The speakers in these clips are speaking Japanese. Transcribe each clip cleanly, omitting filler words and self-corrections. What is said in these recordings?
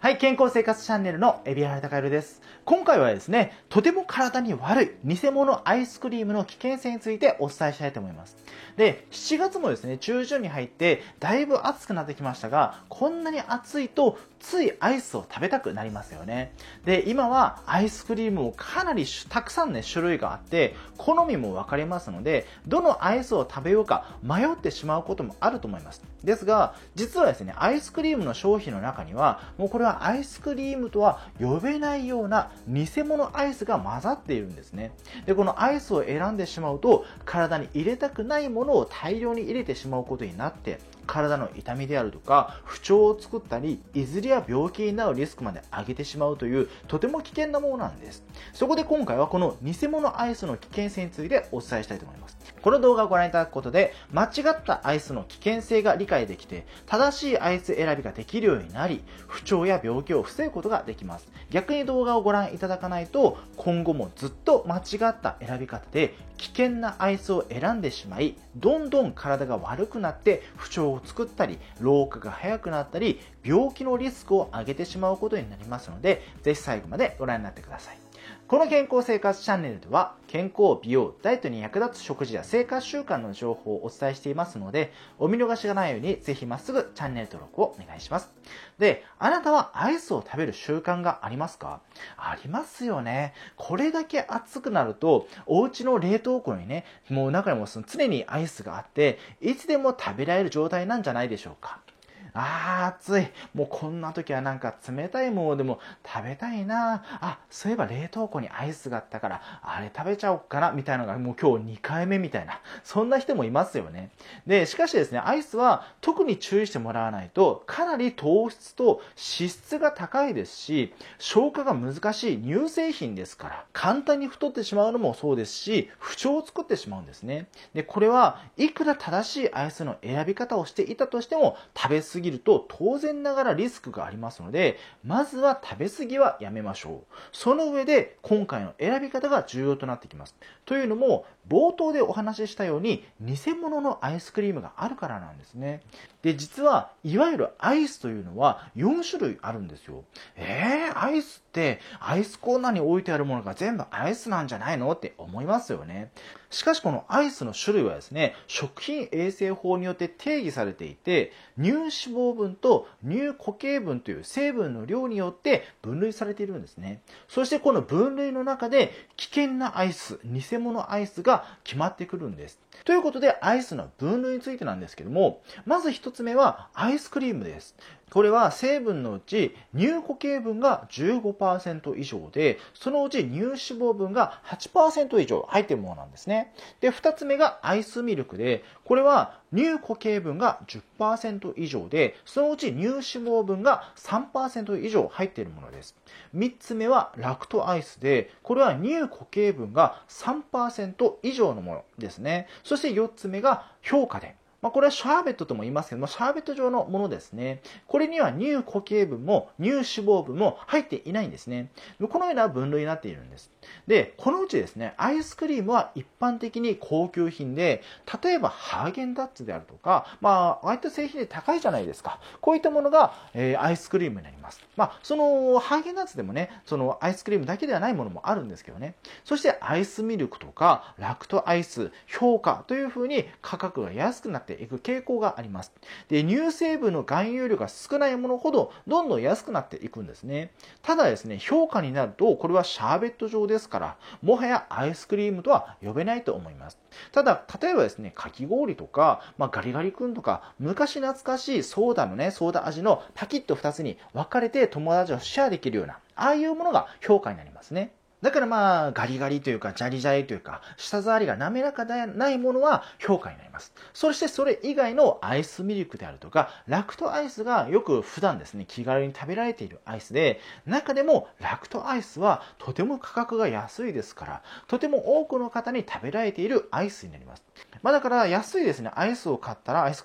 はい、健康生活チャンネルの海老原貴弘です。今回はですね、とても体に悪い偽物アイスクリームの危険性についてお伝えしたいと思います。で、7月もですね、中旬に入ってだいぶ暑くなってきましたが、こんなに暑いとついアイスを食べたくなりますよね。で、今はアイスクリームもかなりたくさんね、種類があって、好みも分かりますので、どのアイスを食べようか迷ってしまうこともあると思います。ですが、実はですね、アイスクリームの商品の中には、もうこれはアイスクリームとは呼べないような偽物アイスが混ざっているんですね。で、このアイスを選んでしまうと、体に入れたくないものを大量に入れてしまうことになって、体の痛みであるとか不調を作ったり、いずれは病気になるリスクまで上げてしまうというとても危険なものなんです。そこで今回はこの偽物アイスの危険性についてお伝えしたいと思います。この動画をご覧いただくことで間違ったアイスの危険性が理解できて、正しいアイス選びができるようになり、不調や病気を防ぐことができます。逆に動画をご覧いただかないと、今後もずっと間違った選び方で危険なアイスを選んでしまい、どんどん体が悪くなって不調を作ったり、老化が早くなったり、病気のリスクを上げてしまうことになりますので、ぜひ最後までご覧になってください。この健康生活チャンネルでは、健康、美容、ダイエットに役立つ食事や生活習慣の情報をお伝えしていますので、お見逃しがないようにぜひまっすぐチャンネル登録をお願いします。で、あなたはアイスを食べる習慣がありますか？ありますよね。これだけ暑くなると、お家の冷凍庫にね、もう中にも常にアイスがあって、いつでも食べられる状態なんじゃないでしょうか。暑い。もうこんな時はなんか冷たいものでも食べたいな。そういえば冷凍庫にアイスがあったから、あれ食べちゃおうかな、みたいなのがもう今日2回目みたいな。そんな人もいますよね。で、しかしですね、アイスは特に注意してもらわないと、かなり糖質と脂質が高いですし、消化が難しい乳製品ですから、簡単に太ってしまうのもそうですし、不調を作ってしまうんですね。で、これはいくら正しいアイスの選び方をしていたとしても、食べ過ぎると当然ながらリスクがありますので、まずは食べ過ぎはやめましょう。その上で今回の選び方が重要となってきます。というのも、冒頭でお話ししたように偽物のアイスクリームがあるからなんですね。で、実はいわゆるアイスというのは4種類あるんですよ。アイスってアイスコーナーに置いてあるものが全部アイスなんじゃないのって思いますよね。しかしこのアイスの種類はですね、食品衛生法によって定義されていて、乳脂肪分と乳固形分という成分の量によって分類されているんですね。そしてこの分類の中で危険なアイス、偽物アイスが決まってくるんです。ということでアイスの分類についてなんですけども、まず一つ目はアイスクリームです。これは成分のうち乳固形分が 15% 以上で、そのうち乳脂肪分が 8% 以上入っているものなんですね。で、二つ目がアイスミルクで、これは乳固形分が 10% 以上で、そのうち乳脂肪分が 3% 以上入っているものです。三つ目はラクトアイスで、これは乳固形分が 3% 以上のものですね。そして四つ目が氷菓で、これはシャーベットとも言いますけども、シャーベット状のものですね。これには乳固形分も乳脂肪分も入っていないんですね。このような分類になっているんです。で、このうちですね、アイスクリームは一般的に高級品で、例えばハーゲンダッツであるとか、ああいった製品で高いじゃないですか。こういったものが、アイスクリームになります。そのハーゲンダッツでもね、そのアイスクリームだけではないものもあるんですけどね。そしてアイスミルクとか、ラクトアイス、氷菓というふうに価格が安くなっていく傾向があります。で、乳成分の含有量が少ないものほどどんどん安くなっていくんですね。ただですね、氷菓になるとこれはシャーベット状ですから、もはやアイスクリームとは呼べないと思います。ただ、例えばですね、かき氷とか、ガリガリ君とか、昔懐かしいソーダ味のパキッと2つに分かれて友達をシェアできるような、ああいうものが氷菓になりますね。だからガリガリというか、ジャリジャリというか、舌触りが滑らかでないものは評価になります。そしてそれ以外のアイスミルクであるとか、ラクトアイスがよく普段ですね、気軽に食べられているアイスで、中でもラクトアイスはとても価格が安いですから、とても多くの方に食べられているアイスになります。だから安いですね、アイスク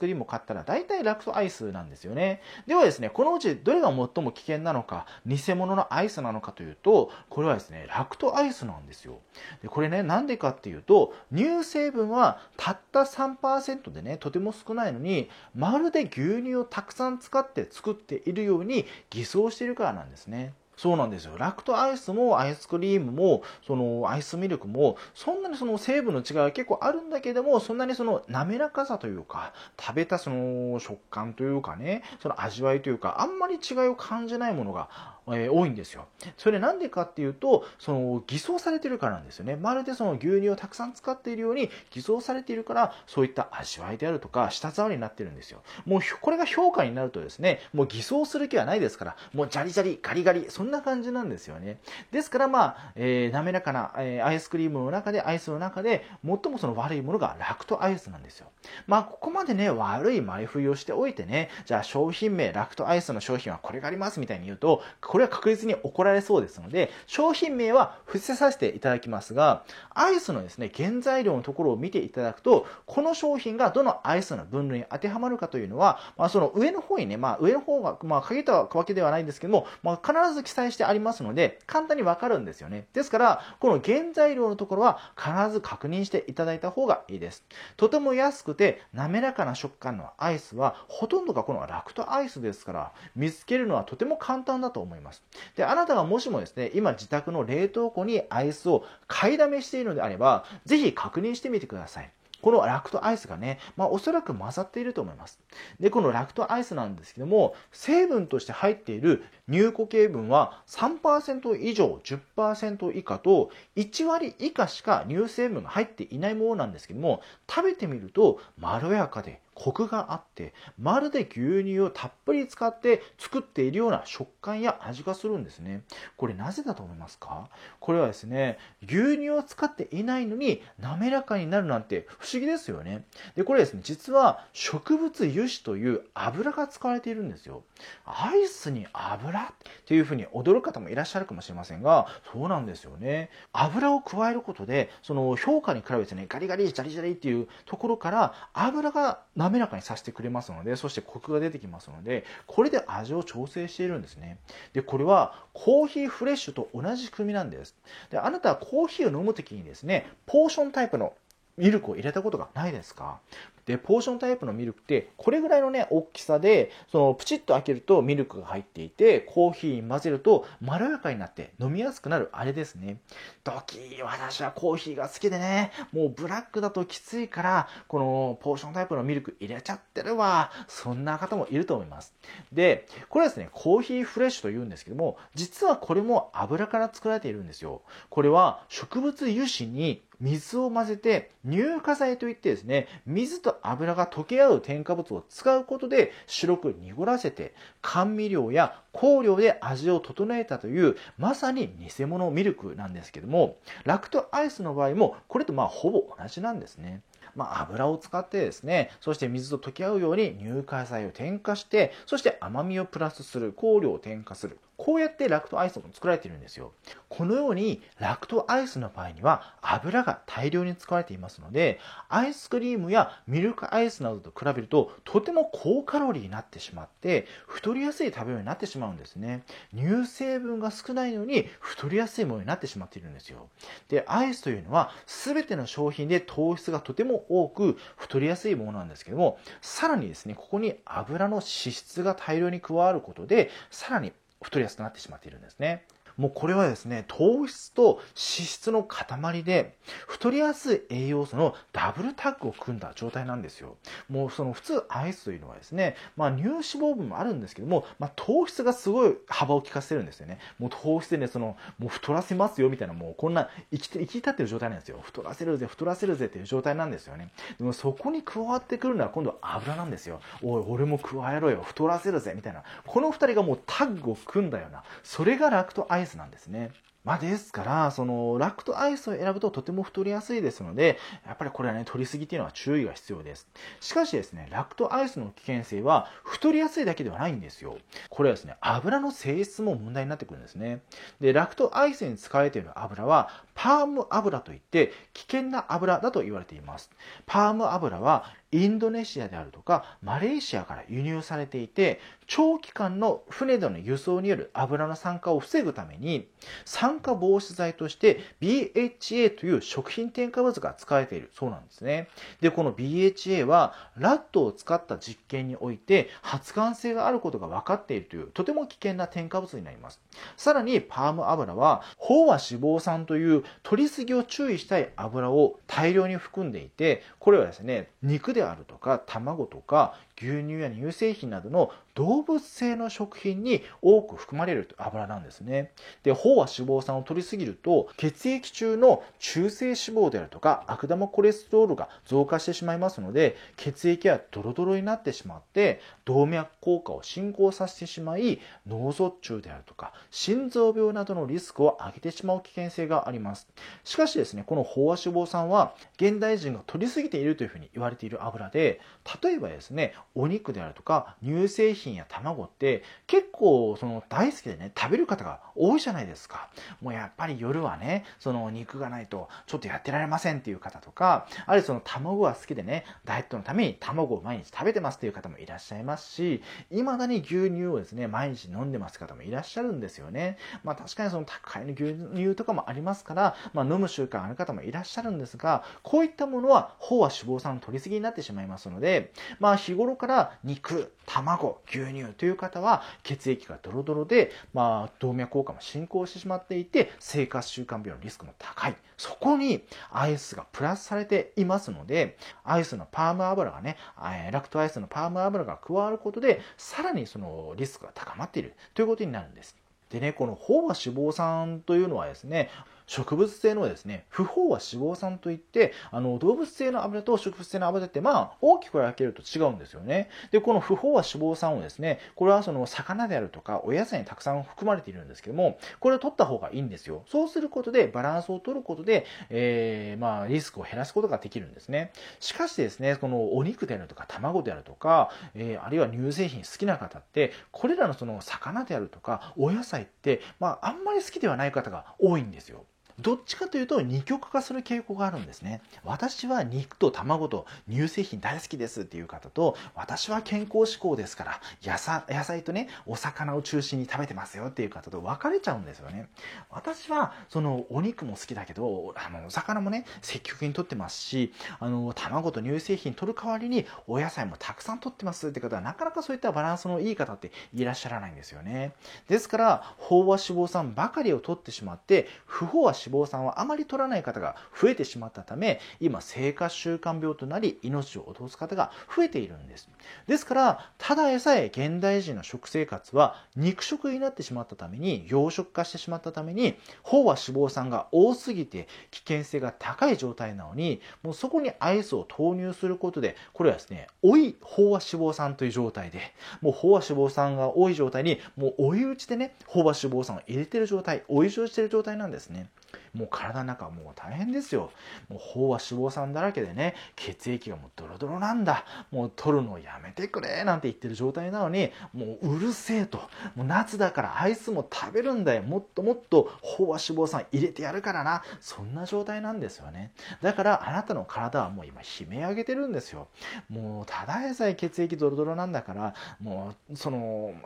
リームを買ったら、大体ラクトアイスなんですよね。ではですね、このうちどれが最も危険なのか、偽物のアイスなのかというと、これはですね、ラクトアイスなんですよ。でこれね、なんでかっていうと、乳成分はたった 3% でね、とても少ないのに、まるで牛乳をたくさん使って作っているように偽装しているからなんですね。そうなんですよ。ラクトアイスもアイスクリームも、そのアイスミルクも、そんなにその成分の違いは結構あるんだけども、そんなにその滑らかさというか、食べたその食感というかね、その味わいというか、あんまり違いを感じないものが、多いんですよ。それなんでかっていうと、その偽装されてるからなんですよね。まるでその牛乳をたくさん使っているように偽装されているから、そういった味わいであるとか、舌触りになってるんですよ。もうこれが評価になるとですね、もう偽装する気はないですから、もうジャリジャリ、ガリガリ、そんな感じなんですよね。ですから滑らかな、アイスクリームの中で、アイスの中で、最もその悪いものがラクトアイスなんですよ。ここまでね、悪い前振りをしておいてね、じゃあ商品名、ラクトアイスの商品はこれがありますみたいに言うと、これは確実に怒られそうですので、商品名は伏せさせていただきますが、アイスのですね、原材料のところを見ていただくと、この商品がどのアイスの分類に当てはまるかというのは、その上の方にね、上の方が、限ったわけではないんですけども、必ず記載してありますので、簡単にわかるんですよね。ですから、この原材料のところは必ず確認していただいた方がいいです。とても安くて滑らかな食感のアイスは、ほとんどがこのラクトアイスですから、見つけるのはとても簡単だと思います。で、あなたがもしもですね、今自宅の冷凍庫にアイスを買いだめしているのであれば、ぜひ確認してみてください。このラクトアイスがね、おそらく混ざっていると思います。で、このラクトアイスなんですけども、成分として入っている乳固形分は 3% 以上 10% 以下と1割以下しか乳成分が入っていないものなんですけども、食べてみるとまろやかでコクがあって、まるで牛乳をたっぷり使って作っているような食感や味がするんですね。これなぜだと思いますか？これはですね、牛乳を使っていないのに滑らかになるなんて不思議ですよね。で、これですね、実は植物油脂という油が使われているんですよ。アイスに油っていうふうに驚く方もいらっしゃるかもしれませんが、そうなんですよね。油を加えることで、その評価に比べてね、ガリガリ、ジャリジャリっていうところから、油が滑らかにさせてくれますので、そしてコクが出てきますので、これで味を調整しているんですね。で、これはコーヒーフレッシュと同じ仕組みなんです。で、あなたはコーヒーを飲むときにですね、ポーションタイプのミルクを入れたことがないですか？で、ポーションタイプのミルクって、これぐらいのね、大きさで、その、プチッと開けるとミルクが入っていて、コーヒーに混ぜると、まろやかになって飲みやすくなるあれですね。私はコーヒーが好きでね、もうブラックだときついから、この、ポーションタイプのミルク入れちゃってるわ。そんな方もいると思います。で、これはですね、コーヒーフレッシュと言うんですけども、実はこれも油から作られているんですよ。これは植物油脂に水を混ぜて乳化剤といってですね、水と油が溶け合う添加物を使うことで白く濁らせて甘味料や香料で味を整えたというまさに偽物ミルクなんですけども、ラクトアイスの場合もこれとほぼ同じなんですね。油を使ってですね、そして水と溶け合うように乳化剤を添加して、そして甘みをプラスする、香料を添加する。こうやってラクトアイスも作られているんですよ。このようにラクトアイスの場合には油が大量に使われていますので、アイスクリームやミルクアイスなどと比べるととても高カロリーになってしまって太りやすい食べ物になってしまうんですね。乳成分が少ないのに太りやすいものになってしまっているんですよ。で、アイスというのは全ての商品で糖質がとても多く太りやすいものなんですけども、さらにですね、ここに油の脂質が大量に加わることでさらに太りやすくなってしまっているんですね。もうこれはですね、糖質と脂質の塊で太りやすい栄養素のダブルタッグを組んだ状態なんですよ。もうその普通アイスというのはですね、乳脂肪分もあるんですけども、糖質がすごい幅を利かせてるんですよね。もう糖質でね、もう太らせますよみたいな、もうこんな生き立ってる状態なんですよ。太らせるぜっていう状態なんですよね。でもそこに加わってくるのは今度は油なんですよ。おい、俺も加えろよ、太らせるぜみたいな。この二人がもうタッグを組んだような、それがラクトアイスなんですね。ですから、そのラクトアイスを選ぶととても太りやすいですので、やっぱりこれはね、取りすぎっていうのは注意が必要です。しかしですね、ラクトアイスの危険性は太りやすいだけではないんですよ。これはですね、油の性質も問題になってくるんですね。で、ラクトアイスに使われている油はパーム油といって危険な油だと言われています。パーム油はインドネシアであるとかマレーシアから輸入されていて、長期間の船での輸送による油の酸化を防ぐために酸酸化防止剤として BHA という食品添加物が使われているそうなんですね。で、この BHA はラットを使った実験において発がん性があることが分かっているというとても危険な添加物になります。さらにパーム油は飽和脂肪酸という摂りすぎを注意したい油を大量に含んでいて、これはですね、肉であるとか卵とか牛乳や乳製品などの動物性の食品に多く含まれる油なんですね。で、飽和脂肪酸を摂りすぎると血液中の中性脂肪であるとか悪玉コレステロールが増加してしまいますので、血液がドロドロになってしまって動脈硬化を進行させてしまい、脳卒中であるとか心臓病などのリスクを上げてしまう危険性があります。しかしですね、この飽和脂肪酸は現代人が摂りすぎているというふうに言われている油で、例えばですね、お肉であるとか乳製品や卵って結構大好きでね、食べる方が多いじゃないですか。もうやっぱり夜はね、肉がないとちょっとやってられませんっていう方とか、あるいは卵が好きでね、ダイエットのために卵を毎日食べてますっていう方もいらっしゃいますし、未だに牛乳をですね、毎日飲んでます方もいらっしゃるんですよね。確かに高いの牛乳とかもありますから、飲む習慣ある方もいらっしゃるんですが、こういったものは飽和脂肪酸の摂りすぎになってしまいますので、日頃から肉、卵、牛乳という方は血液がドロドロで、動脈硬化も進行してしまっていて、生活習慣病のリスクも高い。そこにアイスがプラスされていますので、アイスのパーム油がね、ラクトアイスのパーム油が加わることで、さらにリスクが高まっているということになるんです。でね、この飽和脂肪酸というのはですね、植物性のですね、不飽和脂肪酸といって、動物性の油と植物性の油って大きく分けると違うんですよね。で、この不飽和脂肪酸をですね、これは魚であるとかお野菜にたくさん含まれているんですけども、これを取った方がいいんですよ。そうすることでバランスを取ることで、リスクを減らすことができるんですね。しかしですね、このお肉であるとか卵であるとか、あるいは乳製品好きな方って、これらの魚であるとかお野菜って、あんまり好きではない方が多いんですよ。どっちかというと二極化する傾向があるんですね。私は肉と卵と乳製品大好きですっていう方と、私は健康志向ですから野菜とね、お魚を中心に食べてますよっていう方と分かれちゃうんですよね。私はお肉も好きだけど、お魚もね、積極的に摂ってますし、卵と乳製品摂る代わりにお野菜もたくさん摂ってますって方は、なかなかそういったバランスのいい方っていらっしゃらないんですよね。ですから飽和脂肪酸ばかりを摂ってしまって、不飽和脂肪酸はあまり摂らない方が増えてしまったため、今生活習慣病となり命を落とす方が増えているんです。ですからただでさえ現代人の食生活は肉食になってしまったために、養殖化してしまったために飽和脂肪酸が多すぎて危険性が高い状態なのに、もうそこにアイスを投入することで、これはですね、追い飽和脂肪酸という状態で、もう飽和脂肪酸が多い状態にもう追い打ちでね、飽和脂肪酸を入れている状態、追い打ちしている状態なんですね。もう体の中はもう大変ですよ。もう飽和脂肪酸だらけでね、血液がもうドロドロなんだ、もう取るのをやめてくれなんて言ってる状態なのに、もううるせえと、もう夏だからアイスも食べるんだよ、もっともっと飽和脂肪酸入れてやるからな、そんな状態なんですよね。だからあなたの体はもう今悲鳴上げてるんですよ。もうただでさえ血液ドロドロなんだから、もう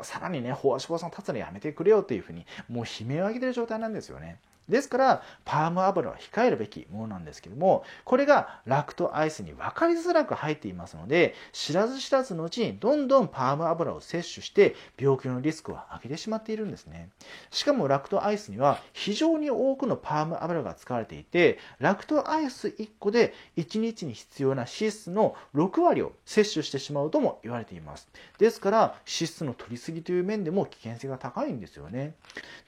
さらにね、飽和脂肪酸立つのやめてくれよっていうふうにもう悲鳴を上げてる状態なんですよね。ですからパーム油は控えるべきものなんですけども、これがラクトアイスに分かりづらく入っていますので、知らず知らずのうちにどんどんパーム油を摂取して病気のリスクを上げてしまっているんですね。しかもラクトアイスには非常に多くのパーム油が使われていて、ラクトアイス1個で1日に必要な脂質の6割を摂取してしまうとも言われています。ですから脂質の摂りすぎという面でも危険性が高いんですよね。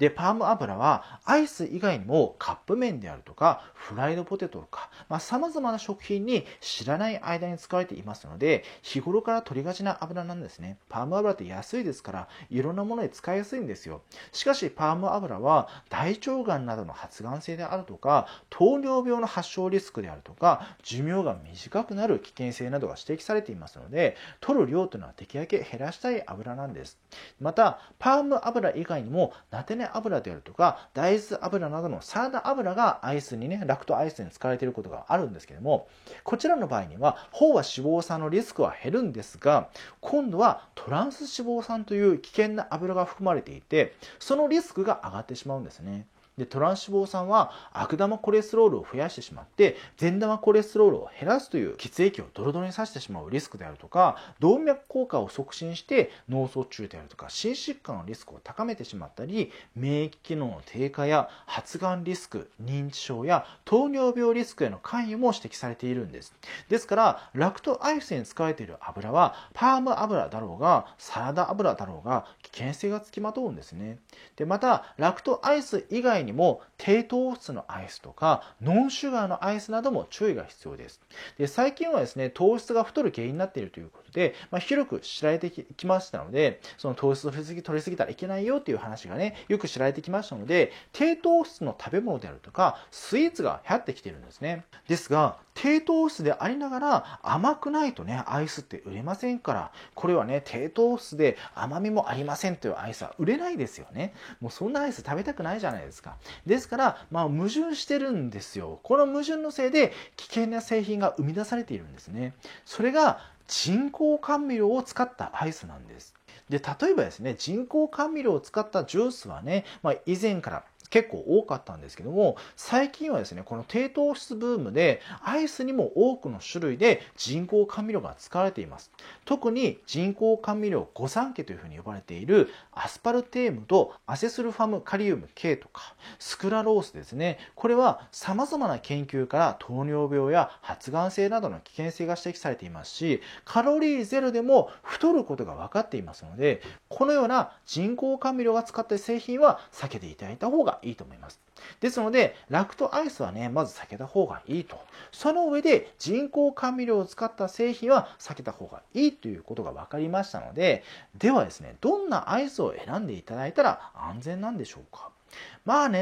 で、パーム油はアイス以外にもカップ麺であるとかフライドポテトとか、様々な食品に知らない間に使われていますので、日頃から取りがちな油なんですね。パーム油って安いですからいろんなものに使いやすいんですよ。しかしパーム油は大腸がんなどの発がん性であるとか、糖尿病の発症リスクであるとか、寿命が短くなる危険性などが指摘されていますので、取る量というのはできるだけ減らしたい油なんです。またパーム油以外にもナテネ油であるとか大豆油などのサラダ油がアイスにね、ラクトアイスに使われていることがあるんですけども、こちらの場合には飽和脂肪酸のリスクは減るんですが、今度はトランス脂肪酸という危険な油が含まれていて、そのリスクが上がってしまうんですね。で、トランス脂肪酸は悪玉コレステロールを増やしてしまって善玉コレステロールを減らすという血液をドロドロにさせてしまうリスクであるとか、動脈硬化を促進して脳卒中であるとか心疾患のリスクを高めてしまったり、免疫機能の低下や発がんリスク、認知症や糖尿病リスクへの関与も指摘されているんです。ですからラクトアイスに使われている油はパーム油だろうがサラダ油だろうが危険性がつきまとうんですね。で、またラクトアイス以外にも低糖質のアイスとかノンシュガーのアイスなども注意が必要です。で、最近はですね、糖質が太る原因になっているということで、広く知られてきましたので、その糖質を取りすぎたらいけないよという話がね、よく知られてきましたので、低糖質の食べ物であるとかスイーツが流行ってきているんですね。ですが低糖質でありながら甘くないとね、アイスって売れませんから、これはね、低糖質で甘みもありませんというアイスは売れないですよね。もうそんなアイス食べたくないじゃないですか。ですから、矛盾してるんですよ。この矛盾のせいで危険な製品が生み出されているんですね。それが人工甘味料を使ったアイスなんです。で、例えばですね、人工甘味料を使ったジュースはね、以前から結構多かったんですけども、最近はですね、この低糖質ブームでアイスにも多くの種類で人工甘味料が使われています。特に人工甘味料御三家というふうに呼ばれているアスパルテームとアセスルファムカリウム K とかスクラロースですね。これは様々な研究から糖尿病や発がん性などの危険性が指摘されていますし、カロリーゼロでも太ることが分かっていますので、このような人工甘味料が使った製品は避けていただいた方がいいと思います。ですのでラクトアイスはね、まず避けた方がいいと。その上で人工甘味料を使った製品は避けた方がいいということが分かりましたので、ではですね、どんなアイスを選んでいただいたら安全なんでしょうか。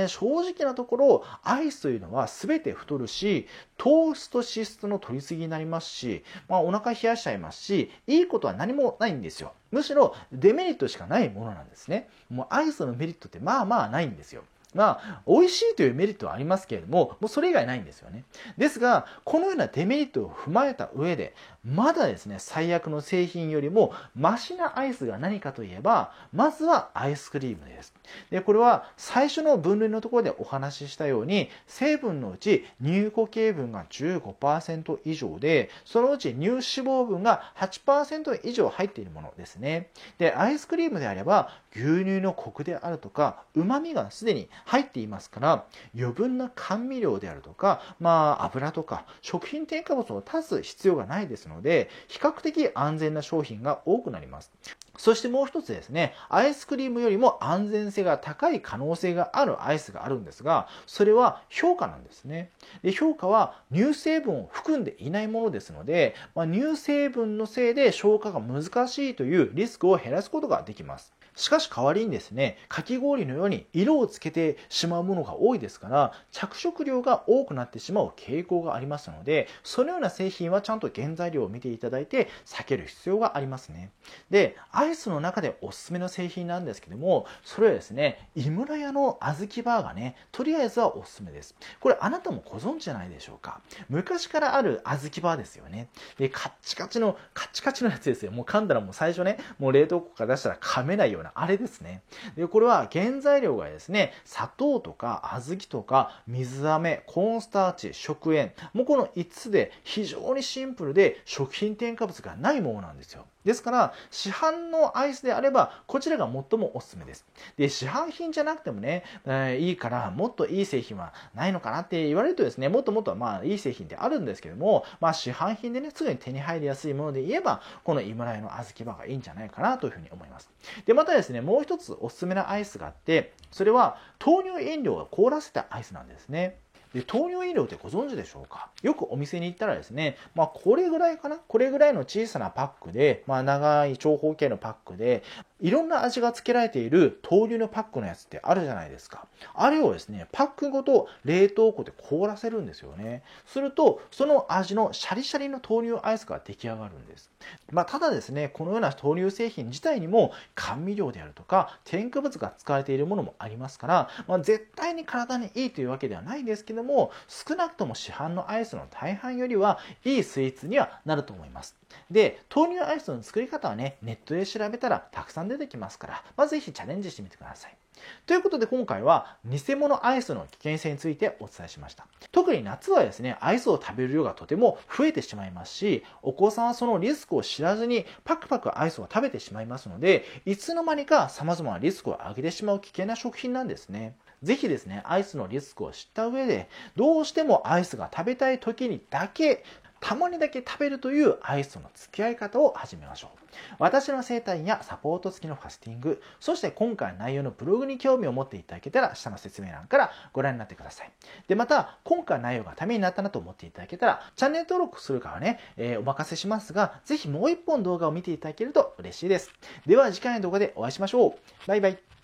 正直なところアイスというのは全て太るし、糖質と脂質の摂りすぎになりますし、お腹冷やしちゃいますし、いいことは何もないんですよ。むしろデメリットしかないものなんですね。もうアイスのメリットってないんですよ。美味しいというメリットはありますけれども、もうそれ以外ないんですよね。ですが、このようなデメリットを踏まえた上で、まだですね、最悪の製品よりもマシなアイスが何かといえば、まずはアイスクリームです。で、これは最初の分類のところでお話ししたように、成分のうち乳固形分が 15% 以上で、そのうち乳脂肪分が 8% 以上入っているものですね。で、アイスクリームであれば、牛乳のコクであるとか、旨味がすでに入っていますから、余分な甘味料であるとか、油とか食品添加物を足す必要がないですので、比較的安全な商品が多くなります。そしてもう一つですね、アイスクリームよりも安全性が高い可能性があるアイスがあるんですが、それは評価なんですね。で、評価は乳成分を含んでいないものですので、乳成分のせいで消化が難しいというリスクを減らすことができます。しかし代わりにですね、かき氷のように色をつけてしまうものが多いですから、着色料が多くなってしまう傾向がありますので、そのような製品はちゃんと原材料を見ていただいて避ける必要がありますね。で、アイスの中でおすすめの製品なんですけども、それはですね、井村屋の小豆バーがね、とりあえずはおすすめです。これあなたもご存知じゃないでしょうか。昔からある小豆バーですよね。で、カッチカチのやつですよ。もう噛んだらもう最初ね、もう冷凍庫から出したら噛めないようなあれですね。で、これは原材料がですね、砂糖とか小豆とか水飴、コーンスターチ、食塩、もうこの5つで非常にシンプルで食品添加物がないものなんですよ。ですから市販のアイスであればこちらが最もおすすめです。で、市販品じゃなくてもね、いいからもっといい製品はないのかなって言われるとですね、もっといい製品ってあるんですけども、市販品でね、すぐに手に入りやすいもので言えばこの井村屋の小豆バーがいいんじゃないかなというふうに思います。で、またですね、もう一つおすすめなアイスがあって、それは豆乳飲料を凍らせたアイスなんですね。で、豆乳飲料ってご存知でしょうか。よくお店に行ったらですね、これぐらいかな、これぐらいの小さなパックで、長い長方形のパックでいろんな味が付けられている豆乳のパックのやつってあるじゃないですか。あれをですね、パックごと冷凍庫で凍らせるんですよね。するとその味のシャリシャリの豆乳アイスが出来上がるんです。ただですね、このような豆乳製品自体にも甘味料であるとか添加物が使われているものもありますから、絶対に体にいいというわけではないんですけども、少なくとも市販のアイスの大半よりはいいスイーツにはなると思います。で、豆乳アイスの作り方はね、ネットで調べたらたくさん出出てきますから、ぜひチャレンジしてみてください。ということで今回は偽物アイスの危険性についてお伝えしました。特に夏はですね、アイスを食べる量がとても増えてしまいますし、お子さんはそのリスクを知らずにパクパクアイスを食べてしまいますので、いつの間にか様々なリスクを上げてしまう危険な食品なんですね。ぜひですね、アイスのリスクを知った上で、どうしてもアイスが食べたい時にだけ、たまにだけ食べるというアイスとの付き合い方を始めましょう。私の整体やサポート付きのファスティング、そして今回の内容のブログに興味を持っていただけたら、下の説明欄からご覧になってください。で、また、今回の内容がためになったなと思っていただけたら、チャンネル登録するかはね、お任せしますが、ぜひもう一本動画を見ていただけると嬉しいです。では次回の動画でお会いしましょう。バイバイ。